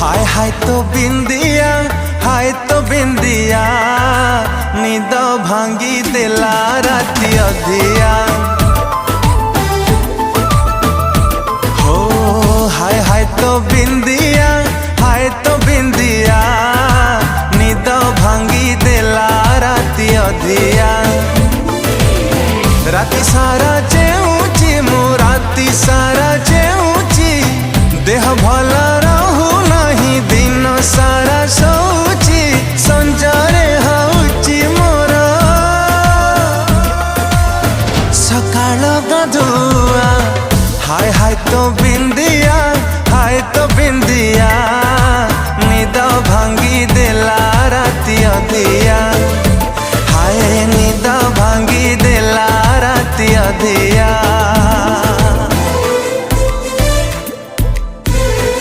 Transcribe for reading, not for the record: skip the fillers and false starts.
हाय हाय तो बिंदिया निद भांगी देला राती अधिया। हो हाय तो बिंदिया निद भांगी देला राती अधिया। राती सारा जेऊची मो राती सारा जेऊची देह भला रहू नहीं दिन सारा सोची संजरे होची मोर सकाळ गधुआ। हाय तो बिंदिया